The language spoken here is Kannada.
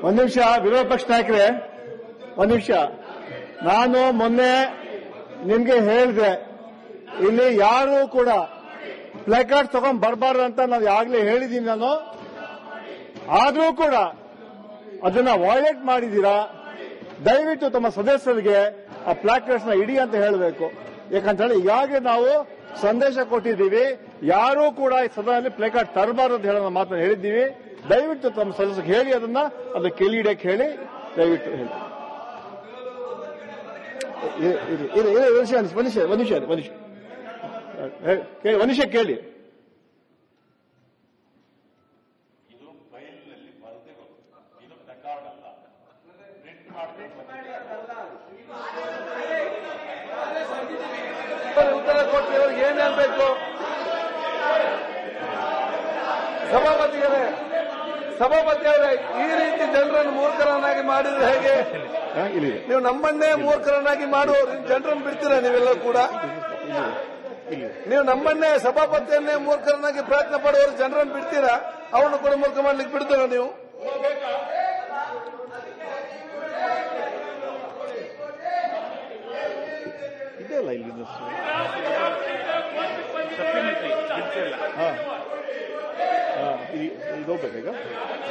ಒಂದು ನಿಮಿಷ ವಿರೋಧ ಪಕ್ಷ ನಾಯಕರೇ, ಒಂದು ನಿಮಿಷ. ನಾನು ಮೊನ್ನೆ ನಿಮ್ಗೆ ಹೇಳಿದೆ, ಇಲ್ಲಿ ಯಾರು ಕೂಡ ಪ್ಲೇಕಾರ್ಡ್ ತಗೊಂಡ್ ಬರಬಾರ್ದು ಅಂತ ನಾವು ಆಗ್ಲೇ ಹೇಳಿದೀನಿ ನಾನು. ಆದ್ರೂ ಕೂಡ ಅದನ್ನ ವೈಲೇಟ್ ಮಾಡಿದೀರಾ. ದಯವಿಟ್ಟು ತಮ್ಮ ಸದಸ್ಯರಿಗೆ ಆ ಪ್ಲಾಕಾರ್ಡ್ಸ್ ನ ಇಡಿ ಅಂತ ಹೇಳಬೇಕು. ಯಾಕಂತ ಹೇಳಿ ಈಗಾಗಲೇ ನಾವು ಸಂದೇಶ ಕೊಟ್ಟಿದ್ದೀವಿ, ಯಾರೂ ಕೂಡ ಈ ಸದನದಲ್ಲಿ ಪ್ಲೇಕಾರ್ಡ್ ತರಬಾರದು ಅಂತ ಹೇಳೋ ಮಾತನ್ನು ಹೇಳಿದ್ದೀವಿ. ದಯವಿಟ್ಟು ತಮ್ಮ ಸದಸ್ಯರಿಗೆ ಹೇಳಿ, ಅದು ಕೆಲಿಡಕ್ಕೆ ಹೇಳಿ, ದಯವಿಟ್ಟು ಹೇಳಿ. ಒಂದು ನಿಮಿಷ ಕೇಳಿ. ಉತ್ತರ ಕೊಟ್ಟು ಇವ್ರಿಗೆ ಏನ್ ಹೇಳ್ಬೇಕು? ಸಭಾಪತಿ ಅವರೇ, ಈ ರೀತಿ ಜನರನ್ನು ಮೂರ್ಖರನ್ನಾಗಿ ಮಾಡಿದ್ರೆ ಹೇಗೆ? ನೀವು ನಮ್ಮನ್ನೇ ಮೂರ್ಖರನ್ನಾಗಿ ಮಾಡುವವರು ಜನರನ್ನು ಬಿಡ್ತೀರಾ? ನೀವೆಲ್ಲ ಕೂಡ ನೀವು ನಮ್ಮನ್ನೇ ಸಭಾಪತಿಯನ್ನೇ ಮೂರ್ಖರನ್ನಾಗಿ ಪ್ರಯತ್ನ ಪಡುವವರು ಜನರನ್ನು ಬಿಡ್ತೀರಾ? ಅವನು ಕೂಡ ಮೂರ್ಖ ಮಾಡ್ಲಿಕ್ಕೆ ಬಿಡ್ತೀರಾ ನೀವು? ಇದೆಲ್ಲ ಇಲ್ಲಿ ಇದು ಹೋಗ್ಬೇಕಾಗ